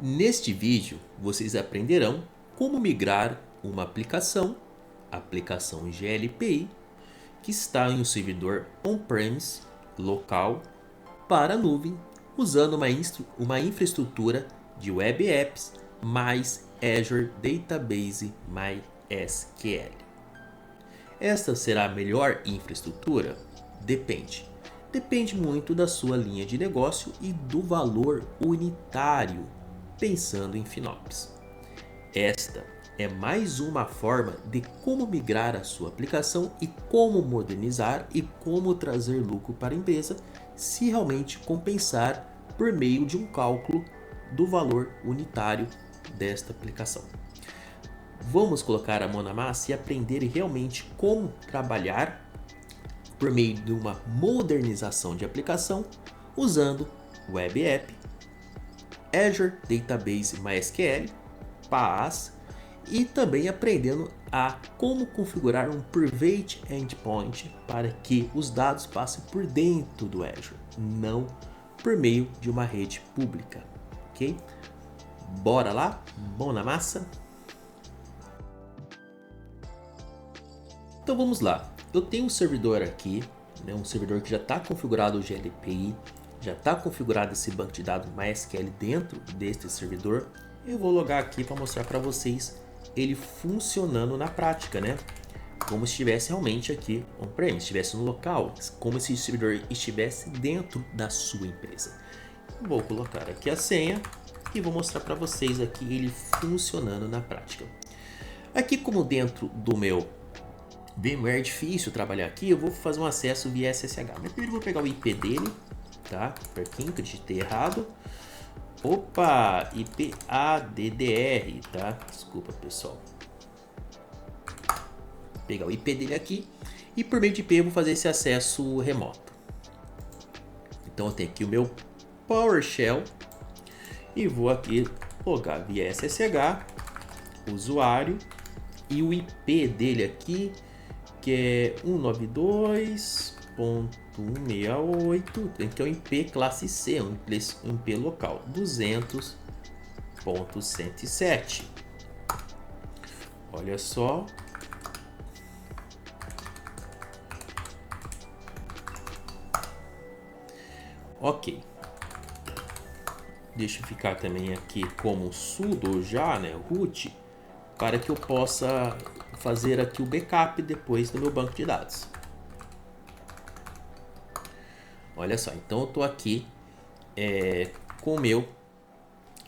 Neste vídeo, vocês aprenderão como migrar uma aplicação GLPI, que está em um servidor on-premise local para a nuvem, usando uma infraestrutura de Web Apps mais Azure Database MySQL. Esta será a melhor infraestrutura? Depende. Depende muito da sua linha de negócio e do valor unitário, pensando em FinOps. Esta é mais uma forma de como migrar a sua aplicação e como modernizar e como trazer lucro para a empresa se realmente compensar por meio de um cálculo do valor unitário desta aplicação. Vamos colocar a mão na massa e aprender realmente como trabalhar por meio de uma modernização de aplicação usando Web App, Azure Database MySQL, PaaS e também aprendendo a como configurar um Private Endpoint para que os dados passem por dentro do Azure, não por meio de uma rede pública, ok? Bora lá? Mão na massa? Então vamos lá. Eu tenho um servidor aqui, um servidor que já está configurado o GLPI, já está configurado esse banco de dados MySQL dentro deste servidor. Eu vou logar aqui para mostrar para vocês ele funcionando na prática, Como se estivesse realmente aqui on-premise, estivesse no local, como se o servidor estivesse dentro da sua empresa. Vou colocar aqui a senha e vou mostrar para vocês aqui ele funcionando na prática. Aqui como dentro do meu VMware é difícil trabalhar aqui, eu vou fazer um acesso via SSH. Mas primeiro eu vou pegar o IP dele, tá? Por aqui, acreditei errado. Opa, IP ADDR, tá? Desculpa, pessoal. Vou pegar o IP dele aqui e por meio de IP eu vou fazer esse acesso remoto. Então eu tenho aqui o meu PowerShell e vou aqui logar via SSH, usuário e o IP dele aqui, que é 192.168, que é um IP classe C, um IP local, 200.107. Olha só. Ok. Deixa eu ficar também aqui como sudo já, root, para que eu possa fazer aqui o backup depois do meu banco de dados. Olha só, então eu estou aqui com o meu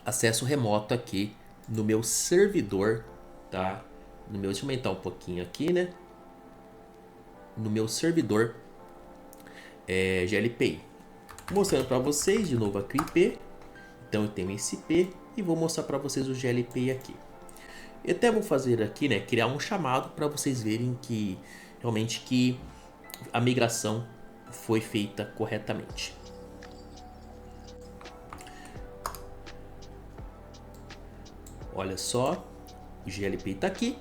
acesso remoto aqui no meu servidor, tá? Deixa eu aumentar um pouquinho aqui, No meu servidor GLPI. Mostrando para vocês de novo aqui o IP. Então eu tenho esse IP e vou mostrar para vocês o GLPI aqui. Eu até vou fazer aqui, criar um chamado para vocês verem que realmente que a migração foi feita corretamente. Olha só, o GLPI está aqui.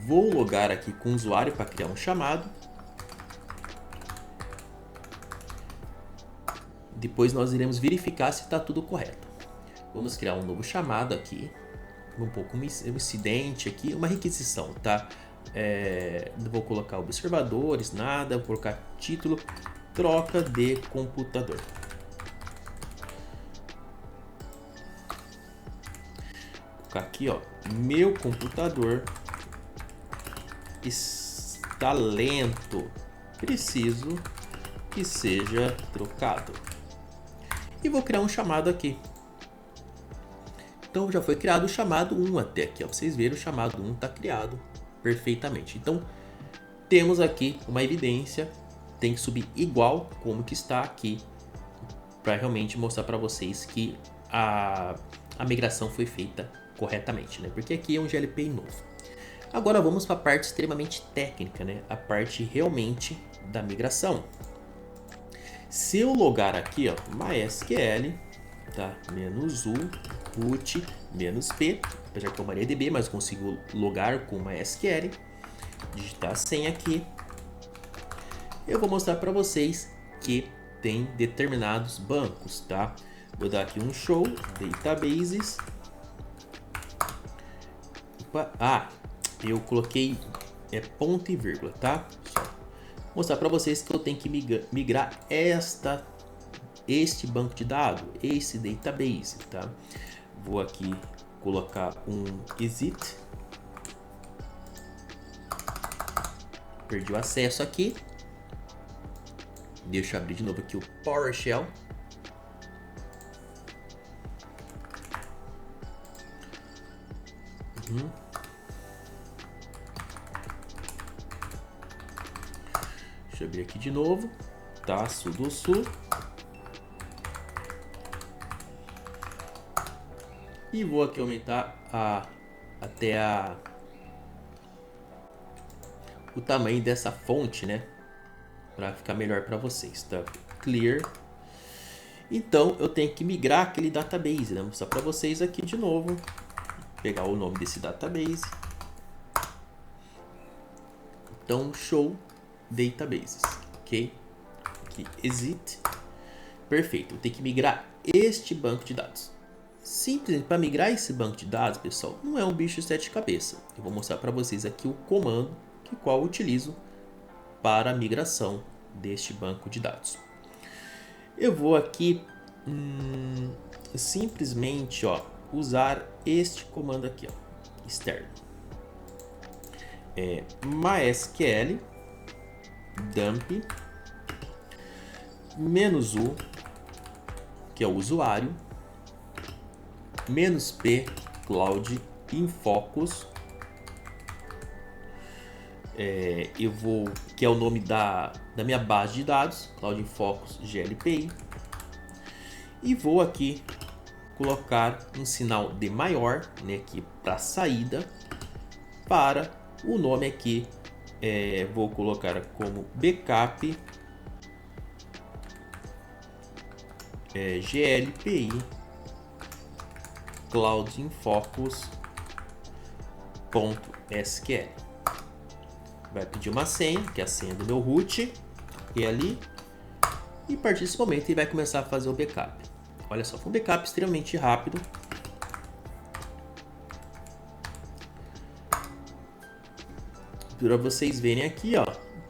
Vou logar aqui com o usuário para criar um chamado. Depois nós iremos verificar se está tudo correto. Vamos criar um novo chamado aqui. Um pouco um incidente aqui, uma requisição, tá? Vou colocar observadores, nada, vou colocar título, troca de computador. Vou colocar aqui, ó, meu computador está lento, preciso que seja trocado. E vou criar um chamado aqui. Então já foi criado o chamado 1 até aqui, ó. Vocês verem, o chamado 1 está criado perfeitamente. Então temos aqui uma evidência, tem que subir igual como que está aqui, para realmente mostrar para vocês que a migração foi feita corretamente, Porque aqui é um GLPI novo. Agora vamos para a parte extremamente técnica, A parte realmente da migração. Se eu logar aqui, ó, MySQL, tá? -u, root, -p, apesar que é uma MariaDB, mas consigo logar com MySQL, digitar a senha aqui. Eu vou mostrar para vocês que tem determinados bancos, tá? Vou dar aqui um show, databases. Opa, eu coloquei ponto e vírgula, tá? Só mostrar para vocês que eu tenho que migrar este banco de dados, esse database, tá? Vou aqui colocar um exit. Perdi o acesso aqui. Deixa eu abrir de novo aqui o PowerShell. Deixa eu abrir aqui de novo, tá? Sudo su. E vou aqui aumentar até o tamanho dessa fonte, né? Para ficar melhor para vocês, tá? Clear. Então eu tenho que migrar aquele database, né? Vou mostrar para vocês aqui de novo. Pegar o nome desse database. Então show databases, ok? Aqui exit. Perfeito. Eu tenho que migrar este banco de dados. Simplesmente para migrar esse banco de dados, pessoal, não é um bicho de sete cabeças. Eu vou mostrar para vocês aqui o comando que qual eu utilizo para a migração deste banco de dados. Eu vou aqui simplesmente usar este comando aqui, externo. MySQL dump -u, que é o usuário, -p cloud infocus, que é o nome da minha base de dados, Cloud Infocus GLPI, e vou aqui colocar um sinal de maior, né, aqui para saída, para o nome aqui, vou colocar como backup GLPI Cloud Infocus.sql. Vai pedir uma senha, que é a senha do meu root, e ali, e a partir desse momento ele vai começar a fazer o backup. Olha só, foi um backup extremamente rápido. Para vocês verem aqui,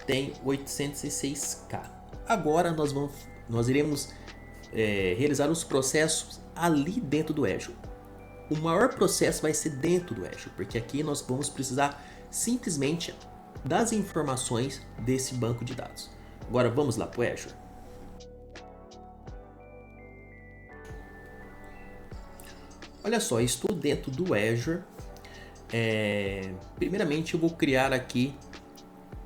tem 806K. Agora nós iremos realizar os processos ali dentro do Azure. O maior processo vai ser dentro do Azure, porque aqui nós vamos precisar simplesmente das informações desse banco de dados. Agora vamos lá para o Azure. Olha só, estou dentro do Azure. Primeiramente eu vou criar aqui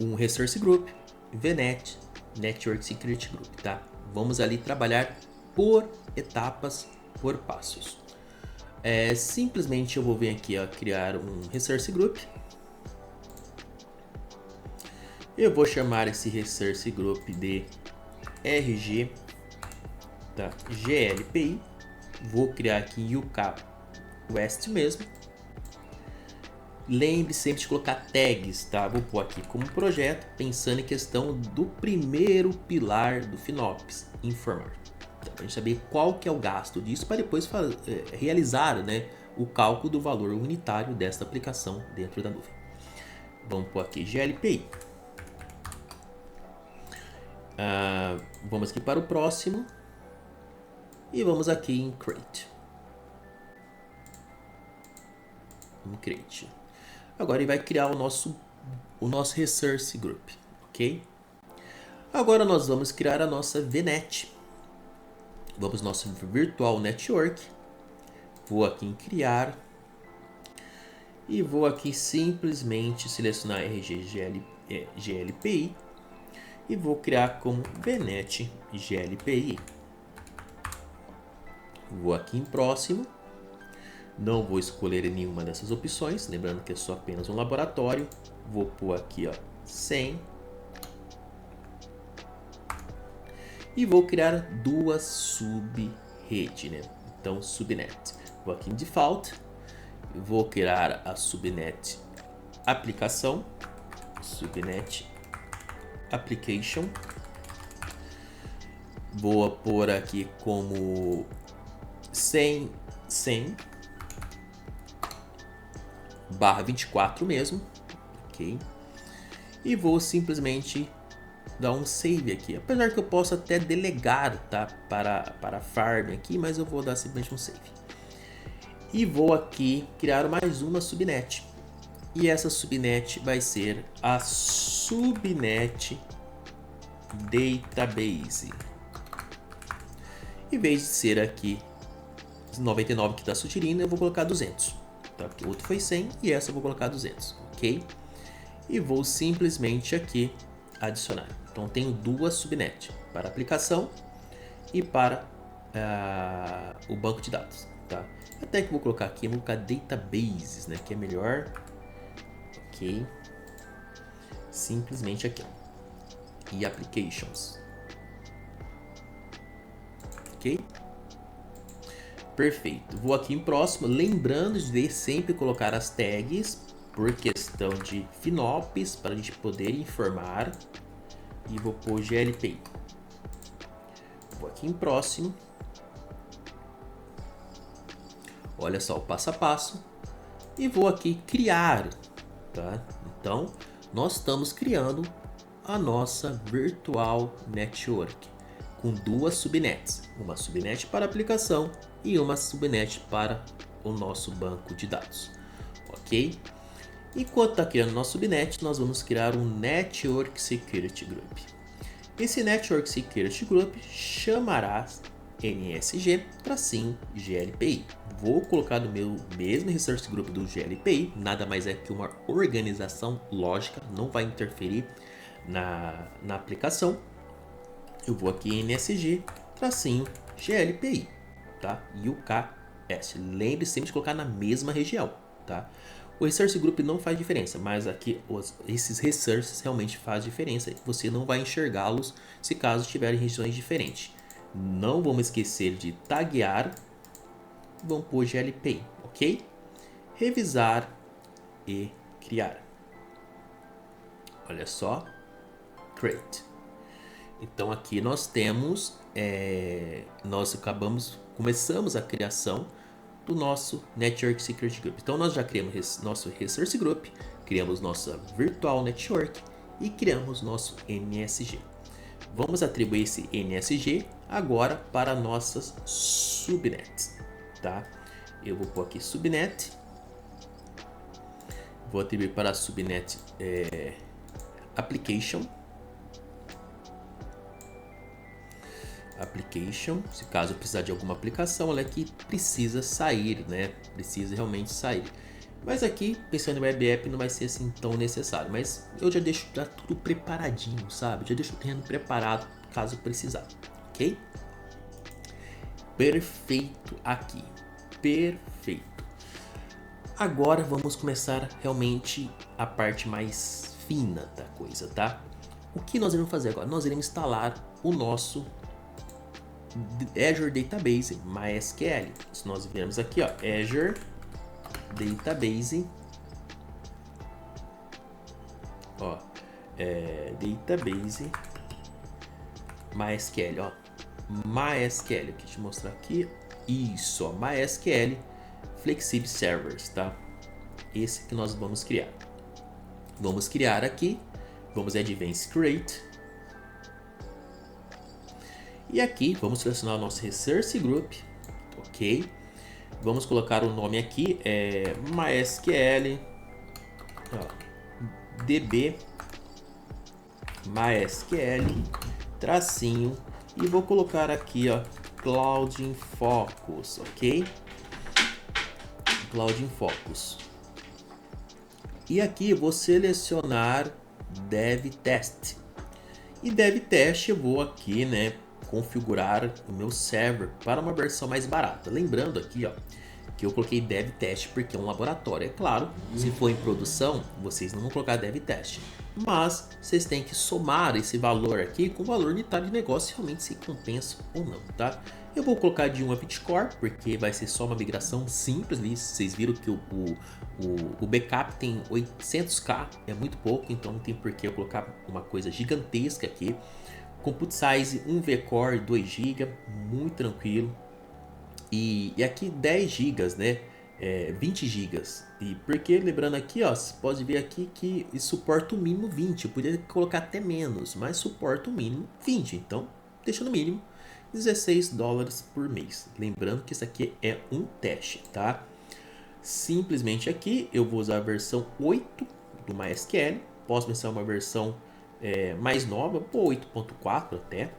um Resource Group, VNet, Network Security Group, tá? Vamos ali trabalhar por etapas, por passos. Simplesmente eu vou vir aqui criar um Resource Group. Eu vou chamar esse Resource Group de RG da GLPI. Vou criar aqui em UK West mesmo. Lembre sempre de colocar tags, tá? Vou pôr aqui como projeto, pensando em questão do primeiro pilar do FinOps, informar. Então, para a gente saber qual que é o gasto disso, para depois realizar, né, o cálculo do valor unitário desta aplicação dentro da nuvem. Vamos pôr aqui GLPI. Vamos aqui para o próximo. E vamos aqui em Create. Agora ele vai criar o nosso Resource Group, ok? Agora nós vamos criar a nossa VNet. Vamos no nosso Virtual Network. Vou aqui em Criar. E vou aqui simplesmente selecionar RG GLPI. E vou criar como VNet GLPI. Vou aqui em Próximo. Não vou escolher nenhuma dessas opções, lembrando que é só apenas um laboratório. Vou pôr aqui 100. E vou criar duas sub-redes, né? Então, subnet. Vou aqui em Default. Vou criar a subnet aplicação. Subnet application. Vou pôr aqui como 100 barra 24 mesmo, ok? E vou simplesmente dar um save aqui, apesar que eu posso até delegar, tá, para farm aqui, mas eu vou dar simplesmente um save. E vou aqui criar mais uma subnet, e essa subnet vai ser a subnet database. Em vez de ser aqui 99 que está sugerindo, eu vou colocar 200, tá? Porque o outro foi 100 e essa eu vou colocar 200, ok? E vou simplesmente aqui adicionar. Então tenho duas subnet, para aplicação e para o banco de dados, tá? Até que vou colocar aqui, vou colocar databases, né? Que é melhor, ok? Simplesmente aqui, ó. E applications, ok? Perfeito. Vou aqui em próximo, lembrando de sempre colocar as tags por questão de FinOps, para a gente poder informar. E vou pôr GLPI. Vou aqui em próximo. Olha só o passo a passo. E vou aqui criar, tá? Então, nós estamos criando a nossa Virtual Network com duas subnets. Uma subnet para aplicação e uma subnet para o nosso banco de dados, ok? Enquanto está criando nosso subnet, nós vamos criar um Network Security Group. Esse Network Security Group chamará NSG-GLPI. Vou colocar no meu mesmo Resource Group do GLPI, nada mais é que uma organização lógica, não vai interferir na aplicação. Eu vou aqui em NSG-GLPI, tá? E o KS. Lembre sempre de colocar na mesma região, tá? O Resource Group não faz diferença, mas aqui esses resources realmente fazem diferença. Você não vai enxergá-los se caso estiverem em regiões diferentes. Não vamos esquecer de taguear. Vamos pôr GLPI, ok? Revisar e criar. Olha só. Create. Então aqui nós temos, começamos a criação do nosso Network Security Group. Então nós já criamos nosso Resource Group, criamos nossa Virtual Network e criamos nosso NSG. Vamos atribuir esse NSG agora para nossas subnets, tá? Eu vou pôr aqui subnet, vou atribuir para a subnet application, se caso eu precisar de alguma aplicação, ela aqui precisa sair, né? Precisa realmente sair. Mas aqui, pensando em web app, não vai ser assim tão necessário. Mas eu já deixo já tudo preparadinho, sabe? Já deixo o terreno preparado caso precisar, ok? Perfeito aqui. Perfeito. Agora vamos começar realmente a parte mais fina da coisa, tá? O que nós iremos fazer agora? Nós iremos instalar o nosso Azure Database MySQL. Se nós viermos aqui, ó, Azure Database, ó, Database MySQL, ó, MySQL, aqui te mostrar aqui, isso, ó, MySQL Flexible Servers, tá? Esse que nós vamos criar. Vamos criar aqui, vamos em Advanced Create. E aqui vamos selecionar o nosso Resource Group, ok? Vamos colocar o nome aqui, MySQL, ó, DB MySQL, tracinho, e vou colocar aqui, ó, Cloud in Focus, ok? Cloud in Focus. E aqui eu vou selecionar Dev Test. E Dev Test eu vou aqui, né, configurar o meu server para uma versão mais barata. Lembrando aqui, ó, que eu coloquei Dev Test porque é um laboratório. É claro, se for em produção, vocês não vão colocar Dev Test. Mas vocês têm que somar esse valor aqui com o valor unitário de negócio, realmente se compensa ou não, tá? Eu vou colocar de 1 a Bitcore, porque vai ser só uma migração simples. Vocês viram que o backup tem 800k, é muito pouco, então não tem por que eu colocar uma coisa gigantesca aqui. Compute size 1 vCore 2 GB, muito tranquilo. E aqui 10 gigas, né? 20 gigas. E porque, lembrando aqui, ó, você pode ver aqui que suporta o mínimo 20. Eu poderia colocar até menos, mas suporta o mínimo 20. Então, deixa no mínimo $16 por mês. Lembrando que isso aqui é um teste, tá? Simplesmente aqui eu vou usar a versão 8 do MySQL. Posso pensar uma versão mais nova, ou 8.4 até,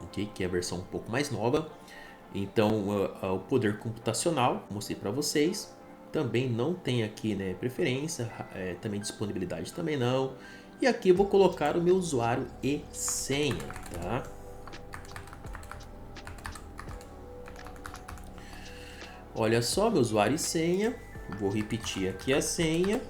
okay? Que é a versão um pouco mais nova. Então, o poder computacional, mostrei para vocês. Também não tem aqui, né, preferência, também disponibilidade também não. E aqui eu vou colocar o meu usuário e senha, tá? Olha só, meu usuário e senha. Vou repetir aqui a senha.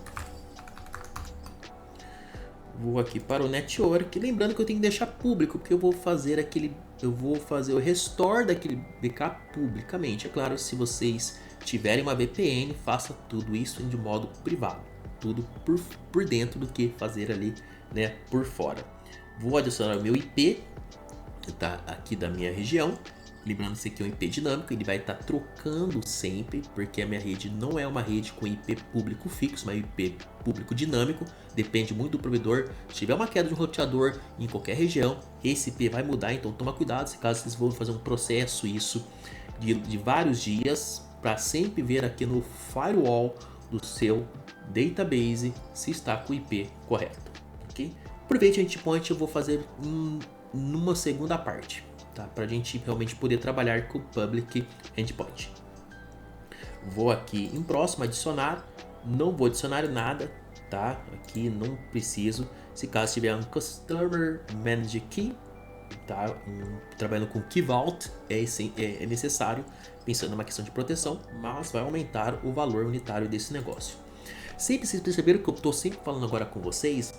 Vou aqui para o network, lembrando que eu tenho que deixar público, porque eu vou fazer o restore daquele backup publicamente. É claro, se vocês tiverem uma VPN, faça tudo isso de modo privado, tudo por dentro do que fazer ali, né, por fora. Vou adicionar o meu IP, tá, aqui da minha região. Lembrando que esse aqui é um IP dinâmico, ele vai estar trocando sempre, porque a minha rede não é uma rede com IP público fixo, mas IP público dinâmico, depende muito do provedor. Se tiver uma queda de um roteador em qualquer região, esse IP vai mudar, então toma cuidado, se caso vocês vão fazer um processo isso de vários dias, para sempre ver aqui no firewall do seu database se está com o IP correto, ok? Private Endpoint eu vou fazer numa segunda parte. Tá? Para a gente realmente poder trabalhar com o Public Endpoint. Vou aqui em próximo adicionar, não vou adicionar nada, tá? Aqui não preciso. Se caso tiver um Customer Managed Key, tá? Trabalhando com Key Vault é necessário, pensando numa questão de proteção, mas vai aumentar o valor unitário desse negócio. Sempre vocês perceberam que eu estou sempre falando agora com vocês,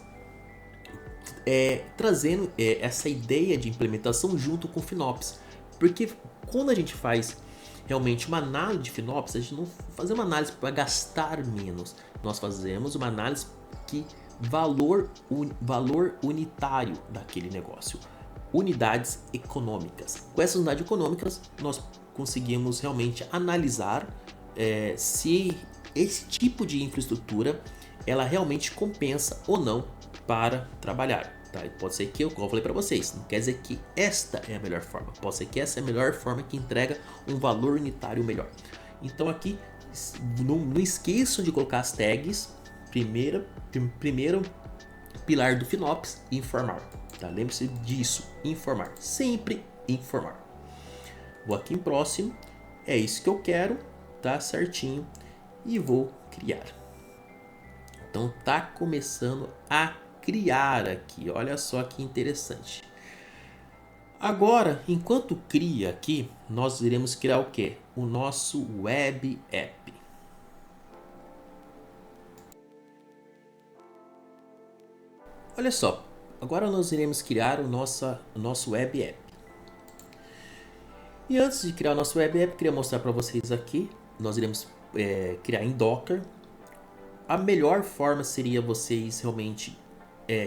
trazendo essa ideia de implementação junto com o FinOps, porque quando a gente faz realmente uma análise de FinOps, a gente não faz uma análise para gastar menos, nós fazemos uma análise que valor unitário daquele negócio, unidades econômicas. Com essas unidades econômicas nós conseguimos realmente analisar se esse tipo de infraestrutura ela realmente compensa ou não para trabalhar, tá? E pode ser que como eu falei para vocês, não quer dizer que esta é a melhor forma, pode ser que essa é a melhor forma que entrega um valor unitário melhor. Então aqui não esqueçam de colocar as tags, primeiro pilar do FinOps, informar, tá? Lembre-se disso, informar, sempre informar. Vou aqui em próximo, é isso que eu quero, tá certinho, e vou criar. Então tá começando a criar aqui, olha só que interessante. Agora, enquanto cria aqui, nós iremos criar o que? O nosso web app. Olha só, agora nós iremos criar o nosso web app. E antes de criar o nosso web app, queria mostrar para vocês aqui, nós iremos criar em Docker. A melhor forma seria vocês realmente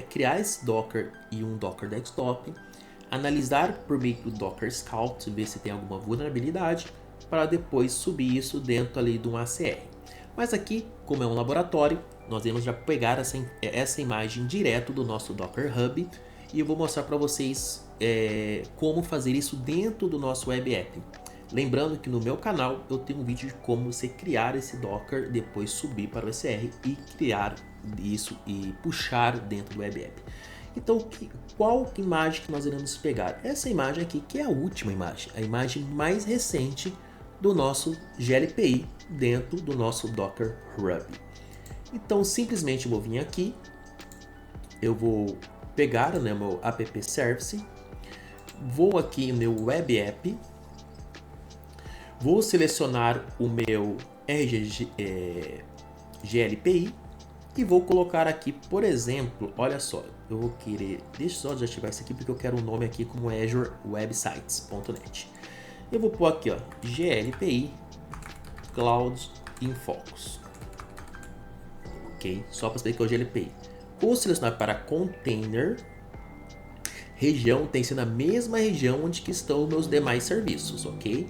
criar esse Docker e um Docker Desktop, analisar por meio do Docker Scout, ver se tem alguma vulnerabilidade, para depois subir isso dentro ali de um ACR. Mas aqui, como é um laboratório, nós vamos já pegar essa imagem direto do nosso Docker Hub e eu vou mostrar para vocês como fazer isso dentro do nosso web app. Lembrando que no meu canal eu tenho um vídeo de como você criar esse Docker, depois subir para o ECR e criar isso e puxar dentro do web app. Então, qual imagem que nós iremos pegar? Essa imagem aqui, que é a última imagem, a imagem mais recente do nosso GLPI dentro do nosso Docker Hub. Então, simplesmente eu vou vir aqui, eu vou pegar, né, meu app service, vou aqui no meu web app, vou selecionar o meu GLPI e vou colocar aqui, por exemplo, olha só, eu vou querer, deixa eu só desativar isso aqui porque eu quero um nome aqui como Azure Websites.net. Eu vou pôr aqui, ó, GLPI Cloud in Focus. Ok? Só para saber que é o GLPI. Vou selecionar para Container. Região tem que ser na mesma região onde que estão os meus demais serviços, ok?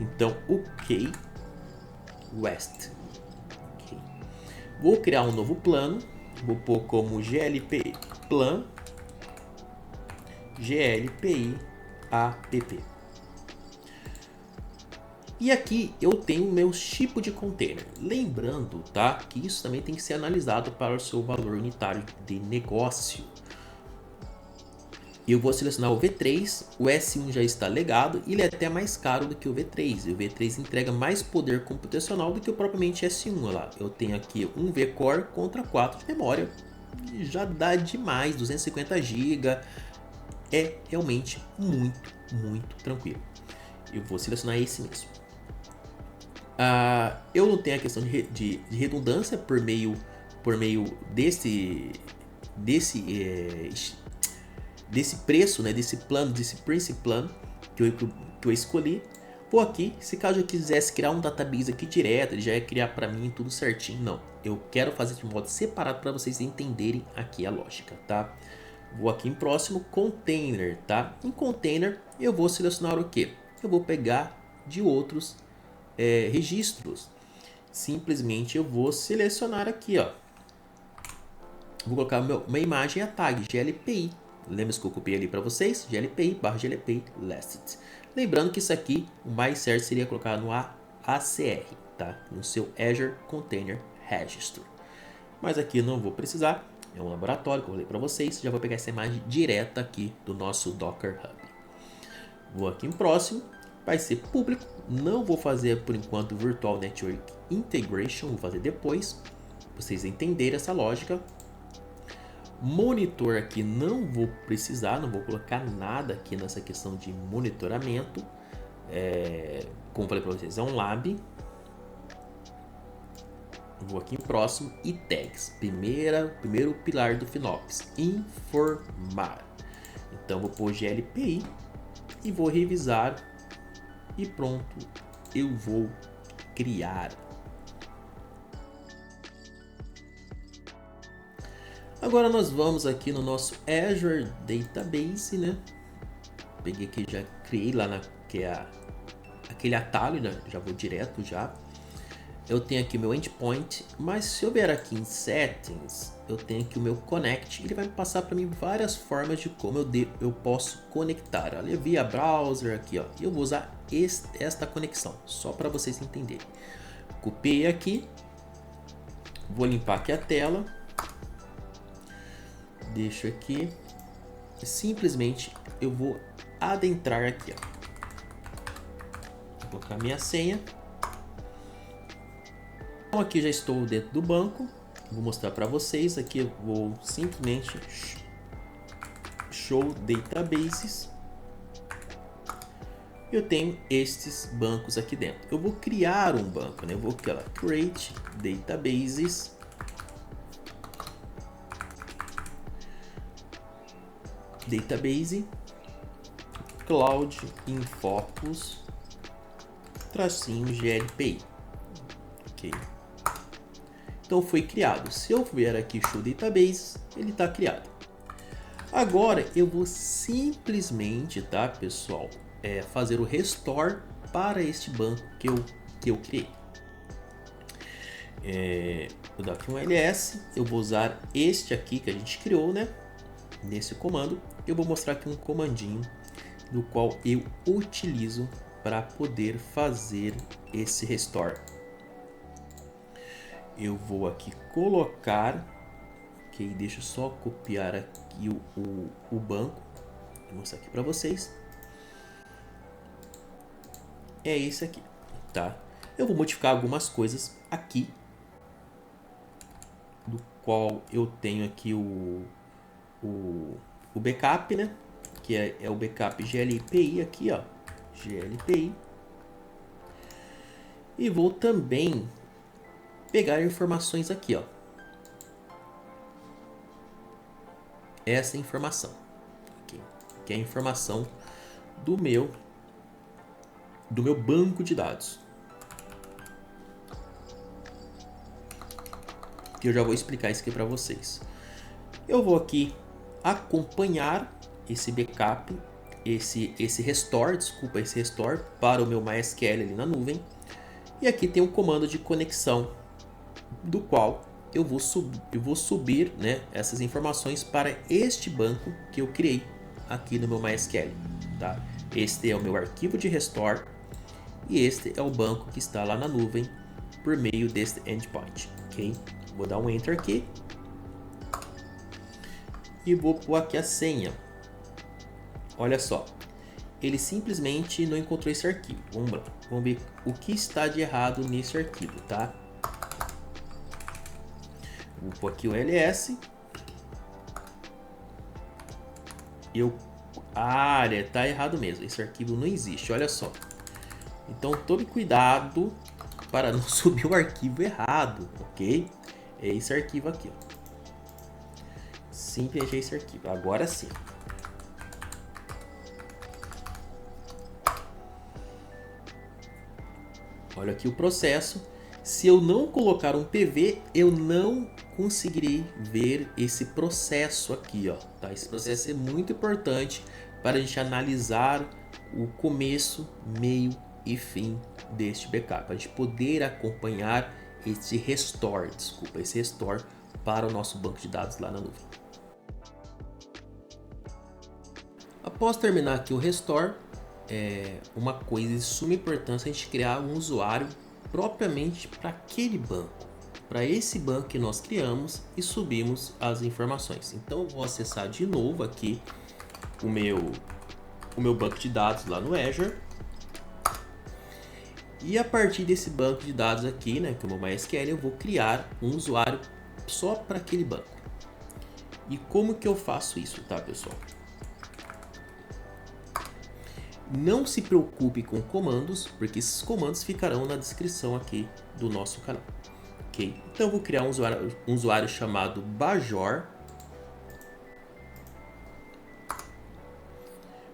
Então, OK, West. Okay. Vou criar um novo plano. Vou pôr como glpi plan glpi app. E aqui eu tenho o meu tipo de container. Lembrando, tá, que isso também tem que ser analisado para o seu valor unitário de negócio. Eu vou selecionar o V3, o S1 já está legado e ele é até mais caro do que o V3. E o V3 entrega mais poder computacional do que o propriamente S1. Olha lá, eu tenho aqui um V-Core contra 4 de memória. Já dá demais, 250 GB. É realmente muito tranquilo. Eu vou selecionar esse mesmo. Eu não tenho a questão de redundância por meio desse preço, né, desse plano, desse Principal Plan que eu escolhi. Vou aqui, se caso eu quisesse criar um database aqui direto, ele já ia criar para mim tudo certinho. Não, eu quero fazer de modo separado para vocês entenderem aqui a lógica, tá? Vou aqui em próximo, container, tá? Em container eu vou selecionar o que? Eu vou pegar de outros registros. Simplesmente eu vou selecionar aqui, ó. Vou colocar uma imagem, a tag glpi. Lembra que eu copiei ali para vocês? glpi/glpi last. Lembrando que isso aqui, o mais certo seria colocar no ACR, tá? No seu Azure Container Registry. Mas aqui eu não vou precisar. É um laboratório que eu falei para vocês. Já vou pegar essa imagem direta aqui do nosso Docker Hub. Vou aqui em próximo. Vai ser público. Não vou fazer por enquanto Virtual Network Integration. Vou fazer depois. Pra vocês entenderem essa lógica. Monitor aqui não vou precisar. Não vou colocar nada aqui nessa questão de monitoramento. Como falei para vocês, é um lab. Vou aqui em próximo e tags. Primeiro pilar do FinOps. Informar. Então vou pôr glpi e vou revisar. E pronto, eu vou criar. Agora nós vamos aqui no nosso Azure Database, né? Peguei aqui, já criei lá que é aquele atalho, né? Já vou direto já. Eu tenho aqui o meu endpoint, mas se eu vier aqui em Settings, eu tenho aqui o meu Connect. Ele vai passar para mim várias formas de como eu posso conectar. Olha, via browser aqui, ó. Eu vou usar esta conexão, só para vocês entenderem. Copiei aqui, vou limpar aqui a tela, deixo aqui, e simplesmente eu vou adentrar aqui, ó. Vou colocar minha senha. Então aqui já estou dentro do banco, vou mostrar para vocês. Aqui eu vou simplesmente show databases. Eu tenho estes bancos aqui dentro. Eu vou criar um banco, né? Eu vou criar create databases. Database Cloud in Focus tracinho glpi. Ok. Então foi criado. Se eu vier aqui show database, ele está criado. Agora eu vou simplesmente, tá, pessoal, fazer o restore para este banco que eu criei. Vou dar aqui um ls. Eu vou usar este aqui que a gente criou, né? Nesse comando, eu vou mostrar aqui um comandinho do qual eu utilizo para poder fazer esse restore. Eu vou aqui colocar, ok, deixa eu só copiar aqui o banco, vou mostrar aqui para vocês. É esse aqui, tá? Eu vou modificar algumas coisas aqui, do qual eu tenho aqui o backup, né? Que é o backup glpi aqui, ó, glpi. E vou também pegar informações aqui, ó. Essa informação aqui, que é a informação do meu banco de dados, que eu já vou explicar isso aqui para vocês. Eu vou aqui acompanhar esse backup esse restore, desculpa, esse restore para o meu MySQL ali na nuvem. E aqui tem um comando de conexão, do qual eu vou subir, né, essas informações para este banco que eu criei aqui no meu MySQL. Tá? Este é o meu arquivo de restore e este é o banco que está lá na nuvem por meio deste endpoint. Ok? Vou dar um enter aqui e vou pôr aqui a senha. Olha só, ele simplesmente não encontrou esse arquivo. Vamos lá, vamos ver o que está de errado nesse arquivo, tá? Vou pôr aqui o ls. Tá errado mesmo. Esse arquivo não existe, olha só. Então tome cuidado para não subir o arquivo errado, ok? É esse arquivo aqui, ó. Simplesmente é esse arquivo. Agora sim. Olha aqui o processo. Se eu não colocar um PV, eu não conseguirei ver esse processo aqui, ó. Tá? Esse processo é muito importante para a gente analisar o começo, meio e fim deste backup. Para a gente poder acompanhar esse restore para o nosso banco de dados lá na nuvem. Após terminar aqui o restore, uma coisa de suma importância a gente criar um usuário propriamente para aquele banco, para esse banco que nós criamos e subimos as informações. Então eu vou acessar de novo aqui o meu banco de dados lá no Azure. E a partir desse banco de dados aqui, né, que é o meu MySQL, eu vou criar um usuário só para aquele banco. E como que eu faço isso, tá, pessoal? Não se preocupe com comandos, porque esses comandos ficarão na descrição aqui do nosso canal. Ok? Então eu vou criar um usuário chamado Bajor.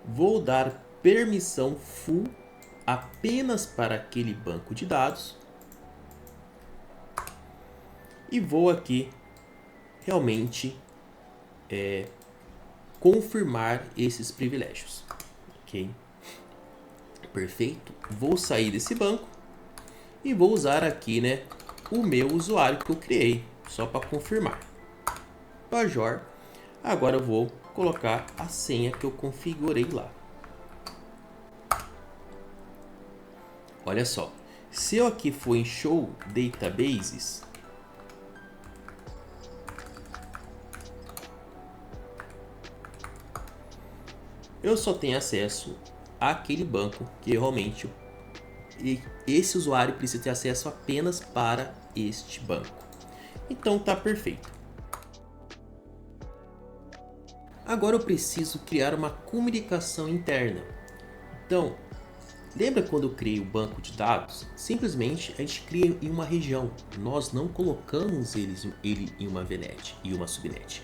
Vou dar permissão full apenas para aquele banco de dados. E vou aqui realmente confirmar esses privilégios. Ok? Perfeito. Vou sair desse banco e vou usar aqui, né, o meu usuário que eu criei, só para confirmar. Bajor. Agora eu vou colocar a senha que eu configurei lá. Olha só, se eu aqui for em Show Databases, eu só tenho acesso àquele banco que realmente esse usuário precisa ter acesso apenas para este banco. Então tá perfeito. Agora eu preciso criar uma comunicação interna. Então, lembra quando eu criei o banco de dados? Simplesmente a gente cria em uma região. Nós não colocamos ele em uma VNet e uma subnet.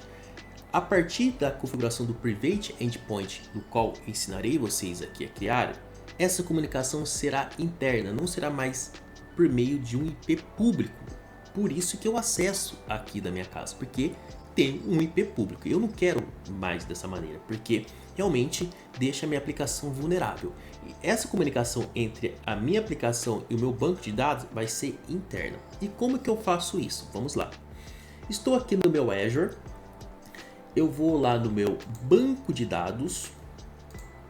A partir da configuração do Private Endpoint, do qual ensinarei vocês aqui a criar, essa comunicação será interna, não será mais por meio de um IP público. Por isso que eu acesso aqui da minha casa, porque tem um IP público. Eu não quero mais dessa maneira, porque realmente deixa a minha aplicação vulnerável. E essa comunicação entre a minha aplicação e o meu banco de dados vai ser interna. E como que eu faço isso? Vamos lá. Estou aqui no meu Azure. Eu vou lá no meu banco de dados,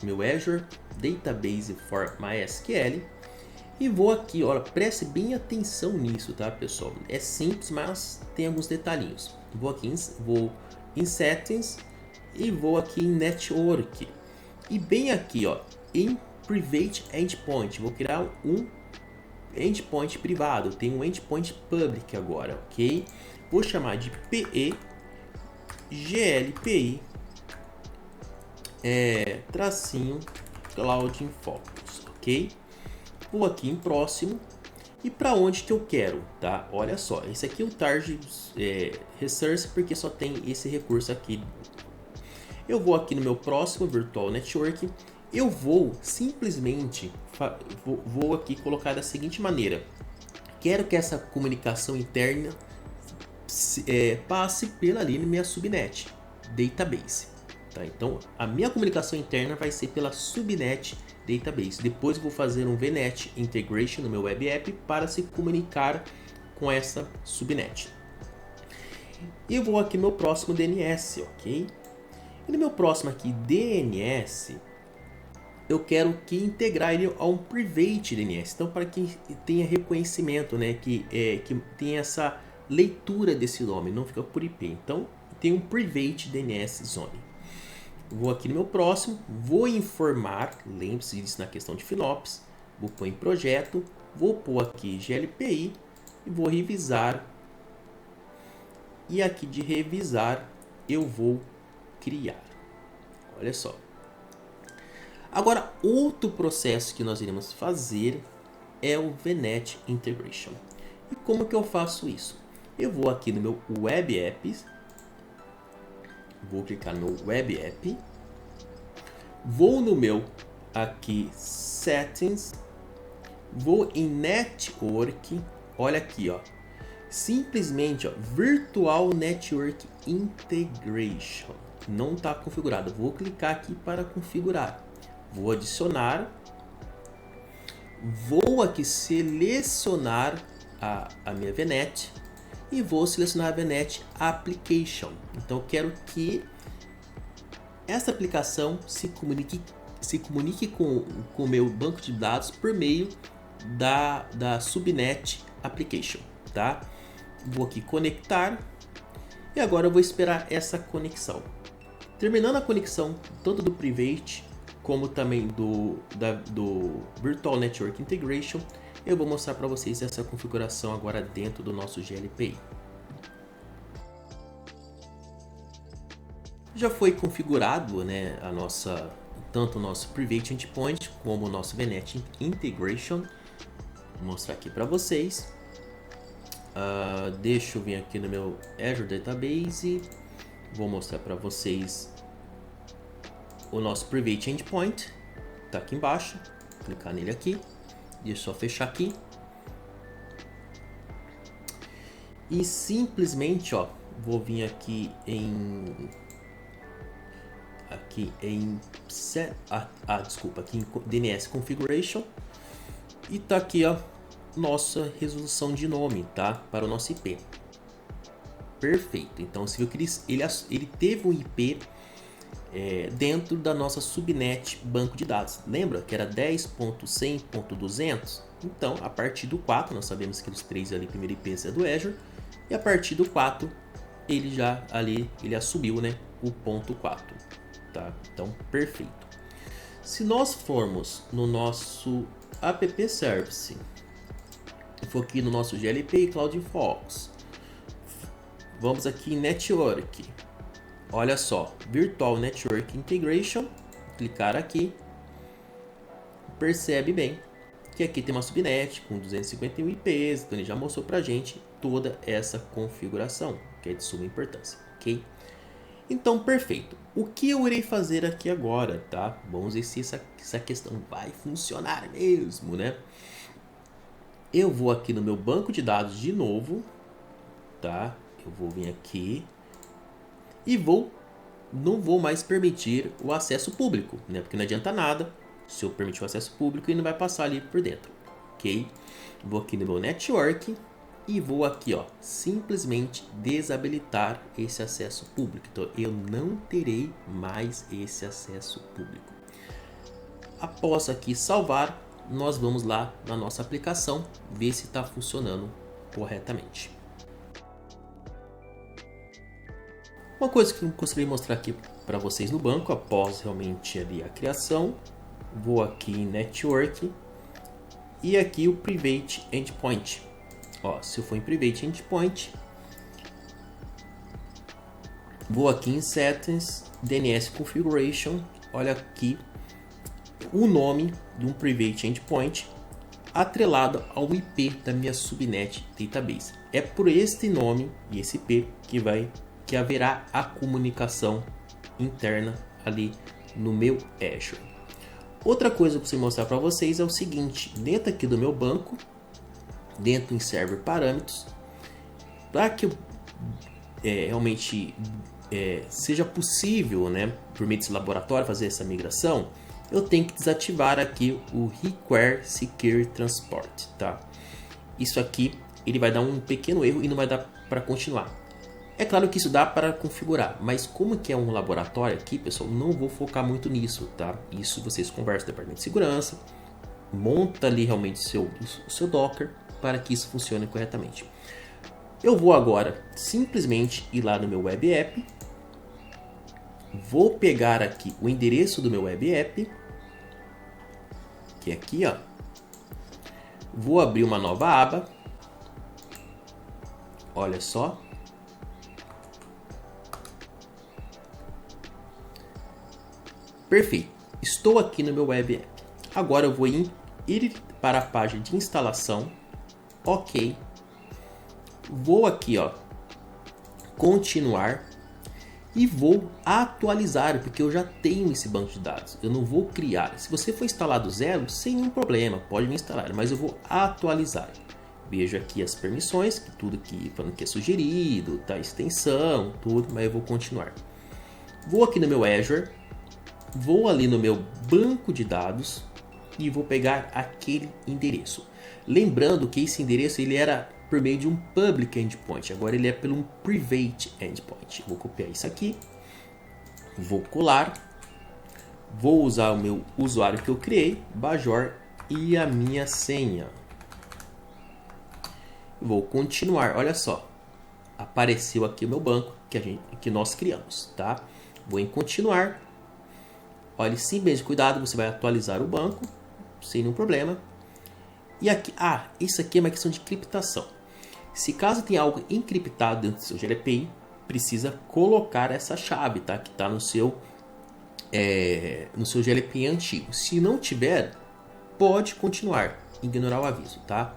meu Azure Database for MySQL, e vou aqui, olha, preste bem atenção nisso, tá, pessoal? É simples, mas tem alguns detalhinhos. Vou em Settings e vou aqui em Network. E bem aqui, ó, em Private Endpoint, vou criar um endpoint privado. Tem um endpoint public agora, ok? Vou chamar de PE GLPI tracinho Cloud Focus, ok? Vou aqui em próximo e para onde que eu quero, tá? Olha só, esse aqui é o Target Resource porque só tem esse recurso aqui. Eu vou aqui no meu próximo Virtual Network, eu vou simplesmente vou aqui colocar da seguinte maneira: quero que essa comunicação interna passe pela ali na minha subnet database, Tá? Então, a minha comunicação interna vai ser pela Subnet Database. Depois eu vou fazer um VNet Integration no meu web app para se comunicar com essa subnet. E eu vou aqui no meu próximo DNS, ok? E no meu próximo aqui DNS, eu quero que integrar ele a um Private DNS. Então, para que tenha reconhecimento, né? Que tenha essa leitura desse nome, não fica por IP. Então, tem um Private DNS Zone. Vou aqui no meu próximo, vou informar, lembre-se disso na questão de FinOps, vou pôr em projeto, vou pôr aqui GLPI e vou revisar. E aqui de revisar eu vou criar. Olha só. Agora, outro processo que nós iremos fazer é o VNet Integration. E como que eu faço isso? Eu vou aqui no meu Web Apps, vou clicar no Web App, vou no meu aqui Settings, vou em Network, olha aqui, ó, simplesmente, ó, Virtual Network Integration, não está configurado. Vou clicar aqui para configurar, vou adicionar, vou aqui selecionar a minha VNet e vou selecionar a VNet Application. Então eu quero que essa aplicação se comunique com o meu banco de dados por meio da Subnet Application, tá? Vou aqui conectar e agora eu vou esperar essa conexão. Terminando a conexão tanto do Private como também do Virtual Network Integration, eu vou mostrar para vocês essa configuração agora dentro do nosso GLPI. Já foi configurado, né, tanto o nosso Private Endpoint como o nosso VNet Integration. Vou mostrar aqui para vocês. Deixa eu vir aqui no meu Azure Database. Vou mostrar para vocês o nosso Private Endpoint. Tá aqui embaixo. Vou clicar nele aqui. Deixa eu só fechar aqui. E simplesmente, ó, vou vir aqui em DNS Configuration e tá aqui, ó, nossa resolução de nome, tá, para o nosso IP. Perfeito. Então você viu que ele teve um IP dentro da nossa subnet banco de dados. Lembra que era 10.100.200? Então, a partir do 4, nós sabemos que os três ali, primeiro IPs é do Azure, e a partir do 4, ele assumiu, né, o ponto 4, tá? Então, perfeito. Se nós formos no nosso app service, for aqui no nosso GLPI Cloud Fox, vamos aqui em Network. Olha só, Virtual Network Integration, clicar aqui, percebe bem que aqui tem uma subnet com 251 IPs, então ele já mostrou pra gente toda essa configuração, que é de suma importância, ok? Então, perfeito. O que eu irei fazer aqui agora, tá? Vamos ver se essa questão vai funcionar mesmo, né? Eu vou aqui no meu banco de dados de novo, tá? Eu vou vir aqui e não vou mais permitir o acesso público, né? Porque não adianta nada se eu permitir o acesso público e não vai passar ali por dentro, ok? Vou aqui no meu network e vou aqui, ó, simplesmente desabilitar esse acesso público. Então eu não terei mais esse acesso público. Após aqui salvar, nós vamos lá na nossa aplicação ver se está funcionando corretamente. Uma coisa que eu gostaria de mostrar aqui para vocês no banco, após realmente ali a criação, vou aqui em Network e aqui o Private Endpoint. Ó, se eu for em Private Endpoint, vou aqui em Settings, DNS Configuration, olha aqui o nome de um Private Endpoint atrelado ao IP da minha subnet database. É por este nome e esse IP que haverá a comunicação interna ali no meu Azure. Outra coisa que eu preciso mostrar para vocês é o seguinte: dentro aqui do meu banco, dentro em Server Parâmetros, para que eu realmente seja possível, né, por meio desse laboratório fazer essa migração, eu tenho que desativar aqui o Require Secure Transport, tá? Isso aqui ele vai dar um pequeno erro e não vai dar para continuar. É claro que isso dá para configurar, mas como que é um laboratório aqui, pessoal, não vou focar muito nisso, tá? Isso vocês conversam com o departamento de segurança, monta ali realmente o seu Docker para que isso funcione corretamente. Eu vou agora simplesmente ir lá no meu web app, vou pegar aqui o endereço do meu web app, que é aqui, ó. Vou abrir uma nova aba. Olha só. Perfeito. Estou aqui no meu web app. Agora eu vou ir para a página de instalação. Ok. Vou aqui, ó, continuar e vou atualizar, porque eu já tenho esse banco de dados. Eu não vou criar. Se você for instalar do zero, sem nenhum problema, pode me instalar, mas eu vou atualizar. Vejo aqui as permissões, tudo que falando que é sugerido, tá, extensão, tudo, mas eu vou continuar. Vou aqui no meu Azure, vou ali no meu banco de dados e vou pegar aquele endereço. Lembrando que esse endereço ele era por meio de um public endpoint, agora ele é pelo um private endpoint. Vou copiar isso aqui, vou colar, vou usar o meu usuário que eu criei, Bajor, e a minha senha. Vou continuar, olha só, apareceu aqui o meu banco que nós criamos, tá? Vou em continuar, olhe simplesmente, cuidado, você vai atualizar o banco, sem nenhum problema. E aqui, isso aqui é uma questão de criptação. Se caso tenha algo encriptado dentro do seu GLPI, precisa colocar essa chave, tá? Que está no seu GLPI antigo. Se não tiver, pode continuar, ignorar o aviso, tá?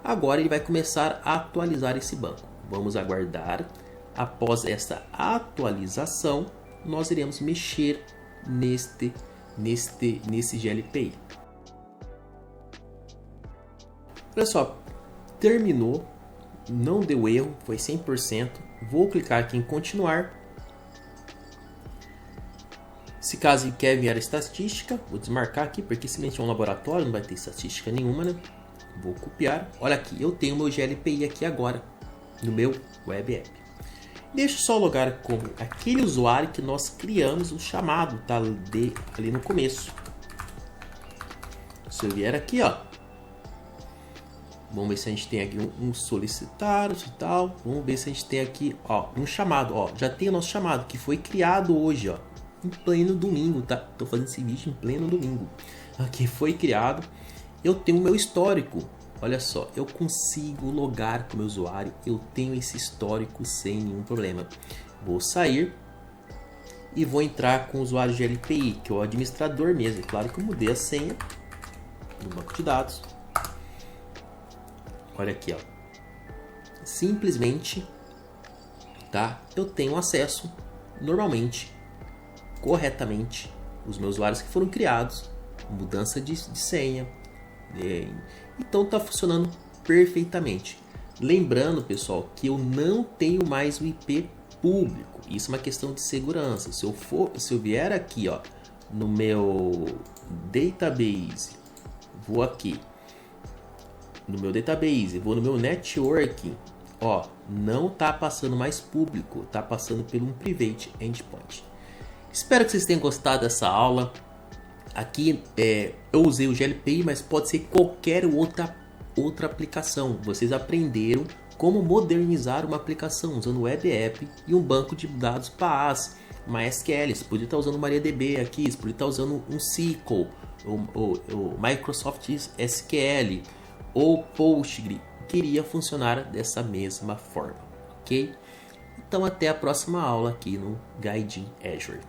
Agora ele vai começar a atualizar esse banco. Vamos aguardar. Após essa atualização, nós iremos mexer nesse GLPI. Olha só, terminou, não deu erro, foi 100%. Vou clicar aqui em continuar. Se caso quer enviar a estatística, vou desmarcar aqui, porque se mexer um laboratório não vai ter estatística nenhuma, né? Vou copiar. Olha aqui, eu tenho meu GLPI aqui agora, no meu web app. Deixa eu só logar com aquele usuário que nós criamos o chamado, tá? Ali no começo. Se eu vier aqui, ó. Vamos ver se a gente tem aqui um solicitar e tal. Vamos ver se a gente tem aqui, ó, um chamado, ó. Já tem o nosso chamado que foi criado hoje, ó, em pleno domingo, tá? Tô fazendo esse vídeo em pleno domingo. Aqui foi criado. Eu tenho o meu histórico. Olha só, eu consigo logar com o meu usuário. Eu tenho esse histórico sem nenhum problema. Vou sair e vou entrar com o usuário GLPI, que é o administrador mesmo. Claro que eu mudei a senha do banco de dados. Olha aqui, ó. Simplesmente, tá? Eu tenho acesso normalmente, corretamente, os meus usuários que foram criados, mudança de senha. Então tá funcionando perfeitamente. Lembrando, pessoal, que eu não tenho mais o IP público. Isso é uma questão de segurança. Se eu vier aqui, ó, no meu database, vou aqui no meu database, vou no meu networking, ó, não tá passando mais público, tá passando por um private endpoint. Espero que vocês tenham gostado dessa aula. Aqui eu usei o GLPI, mas pode ser qualquer outra aplicação. Vocês aprenderam como modernizar uma aplicação usando o web app e um banco de dados PaaS, MySQL. Você poderia estar usando MariaDB aqui, você poderia estar usando um SQL, o Microsoft SQL ou Postgre. Queria funcionar dessa mesma forma, ok? Então até a próxima aula aqui no Guiding Azure.